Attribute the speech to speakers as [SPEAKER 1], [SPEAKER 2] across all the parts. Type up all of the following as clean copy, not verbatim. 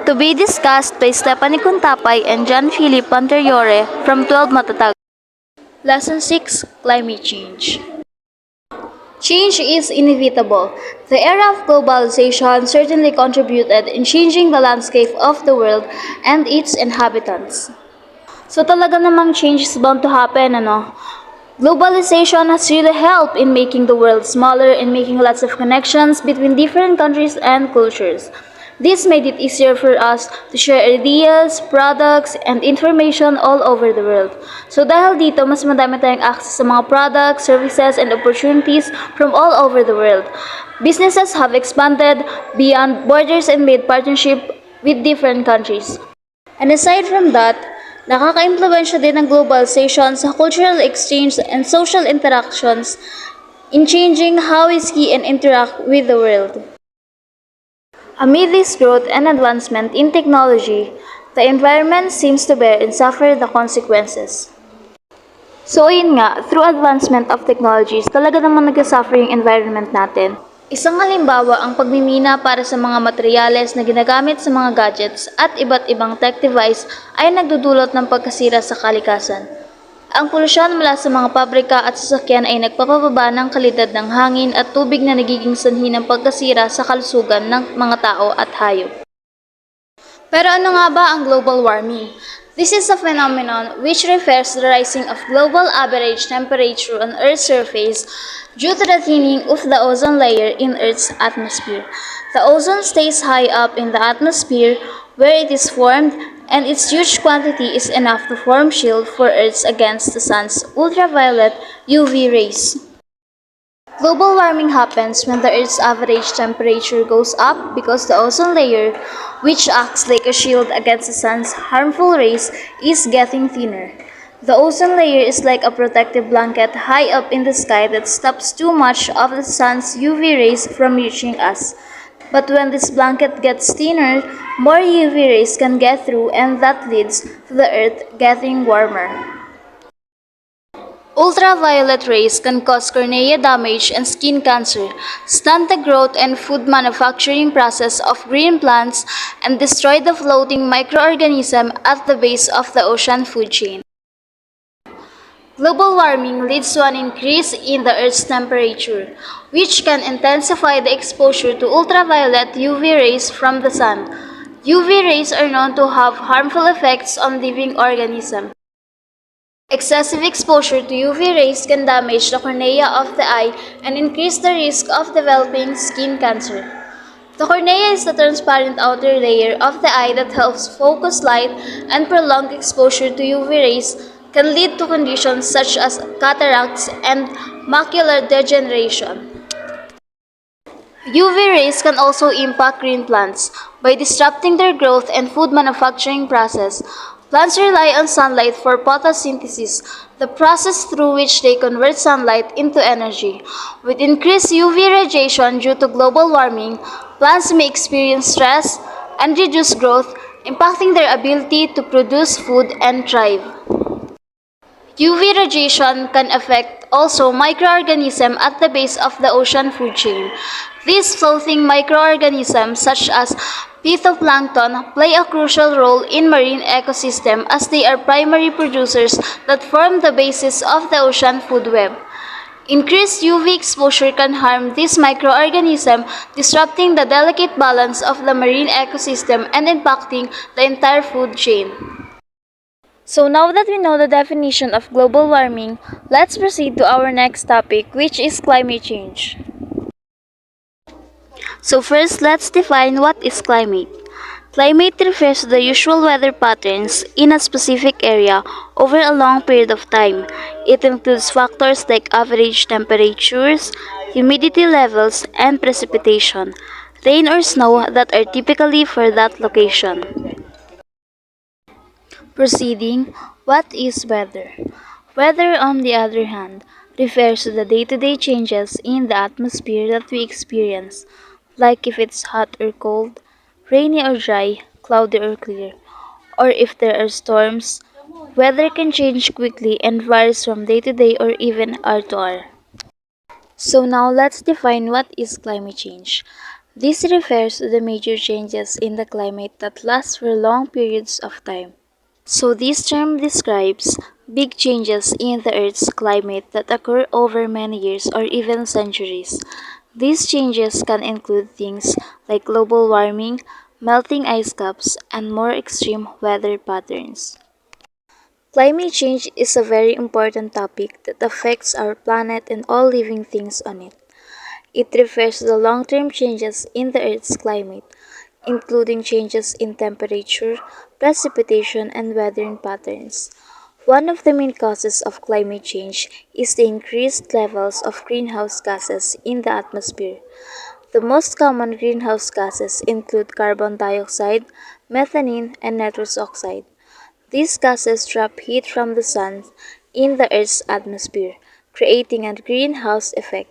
[SPEAKER 1] To be discussed by Stephanie Contapay and John Philip Panteriore from 12 Matatag. Lesson 6: Climate Change. Change is inevitable. The era of globalization certainly contributed in changing the landscape of the world and its inhabitants. So talaga namang change is bound to happen, ano? Globalization has really helped in making the world smaller and making lots of connections between different countries and cultures. This made it easier for us to share ideas, products, and information all over the world. So dahil dito, mas madami tayong access sa mga products, services, and opportunities from all over the world. Businesses have expanded beyond borders and made partnership with different countries. And aside from that, nakaka-impluwensya din ng globalization sa cultural exchange and social interactions in changing how we see and interact with the world. Amid this growth and advancement in technology, the environment seems to bear and suffer the consequences. So ayun nga, through advancement of technologies, talaga naman nag-suffer yung environment natin. Isang halimbawa ang pagmimina para sa mga materyales na ginagamit sa mga gadgets at iba't ibang tech device ay nagdudulot ng pagkasira sa kalikasan. Ang polusyon mula sa mga pabrika at sasakyan ay nagpapababa ng kalidad ng hangin at tubig na nagiging sanhi ng pagkasira sa kalusugan ng mga tao at hayop. Pero ano nga ba ang global warming? This is a phenomenon which refers to the rising of global average temperature on Earth's surface due to the thinning of the ozone layer in Earth's atmosphere. The ozone stays high up in the atmosphere where it is formed, and its huge quantity is enough to form shield for Earth against the sun's ultraviolet UV rays. Global warming happens when the Earth's average temperature goes up because the ozone layer, which acts like a shield against the sun's harmful rays, is getting thinner. The ozone layer is like a protective blanket high up in the sky that stops too much of the sun's UV rays from reaching us. But when this blanket gets thinner, more UV rays can get through, and that leads to the Earth getting warmer. Ultraviolet rays can cause cornea damage and skin cancer, stunt the growth and food manufacturing process of green plants, and destroy the floating microorganism at the base of the ocean food chain. Global warming leads to an increase in the Earth's temperature, which can intensify the exposure to ultraviolet UV rays from the sun. UV rays are known to have harmful effects on living organisms. Excessive exposure to UV rays can damage the cornea of the eye and increase the risk of developing skin cancer. The cornea is the transparent outer layer of the eye that helps focus light, and prolonged exposure to UV rays can lead to conditions such as cataracts and macular degeneration. UV rays can also impact green plants by disrupting their growth and food manufacturing process. Plants rely on sunlight for photosynthesis, the process through which they convert sunlight into energy. With increased UV radiation due to global warming, plants may experience stress and reduce growth, impacting their ability to produce food and thrive. UV radiation can affect also microorganisms at the base of the ocean food chain. These floating microorganisms, such as phytoplankton, play a crucial role in marine ecosystem as they are primary producers that form the basis of the ocean food web. Increased UV exposure can harm these microorganisms, disrupting the delicate balance of the marine ecosystem and impacting the entire food chain. So now that we know the definition of global warming, let's proceed to our next topic, which is climate change. So first, let's define what is climate. Climate refers to the usual weather patterns in a specific area over a long period of time. It includes factors like average temperatures, humidity levels, and precipitation, rain or snow that are typically for that location. Proceeding, what is weather? Weather, on the other hand, refers to the day-to-day changes in the atmosphere that we experience, like if it's hot or cold, rainy or dry, cloudy or clear, or if there are storms. Weather can change quickly and varies from day to day or even hour to hour. So now let's define what is climate change. This refers to the major changes in the climate that last for long periods of time. So this term describes big changes in the Earth's climate that occur over many years or even centuries. These changes can include things like global warming, melting ice caps, and more extreme weather patterns. Climate change is a very important topic that affects our planet and all living things on it. It refers to the long-term changes in the Earth's climate, including changes in temperature, precipitation, and weather patterns. One of the main causes of climate change is the increased levels of greenhouse gases in the atmosphere. The most common greenhouse gases include carbon dioxide, methane, and nitrous oxide. These gases trap heat from the sun in the Earth's atmosphere, creating a greenhouse effect.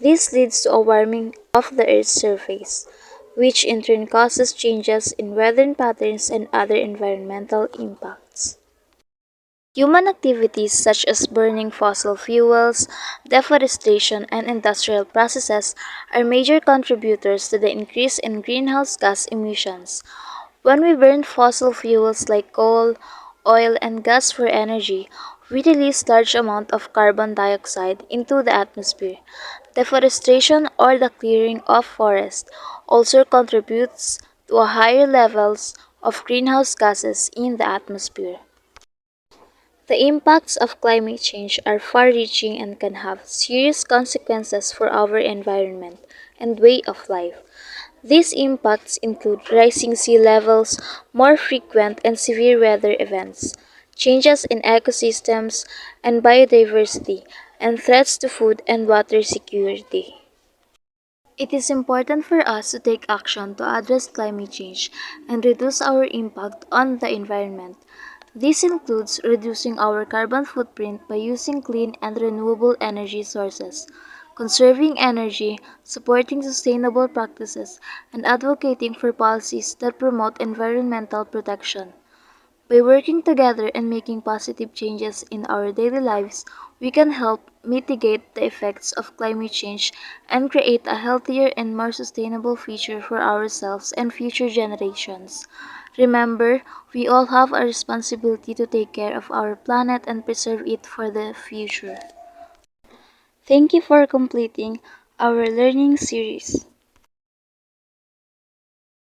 [SPEAKER 1] This leads to a warming of the Earth's surface, which in turn causes changes in weather patterns and other environmental impacts. Human activities such as burning fossil fuels, deforestation, and industrial processes are major contributors to the increase in greenhouse gas emissions. When we burn fossil fuels like coal, oil, and gas for energy, we release large amounts of carbon dioxide into the atmosphere. Deforestation or the clearing of forests also contributes to a higher levels of greenhouse gases in the atmosphere. The impacts of climate change are far-reaching and can have serious consequences for our environment and way of life. These impacts include rising sea levels, more frequent and severe weather events, changes in ecosystems and biodiversity, and threats to food and water security. It is important for us to take action to address climate change and reduce our impact on the environment. This includes reducing our carbon footprint by using clean and renewable energy sources, conserving energy, supporting sustainable practices, and advocating for policies that promote environmental protection. By working together and making positive changes in our daily lives, we can help mitigate the effects of climate change and create a healthier and more sustainable future for ourselves and future generations. Remember, we all have a responsibility to take care of our planet and preserve it for the future. Thank you for completing our learning series.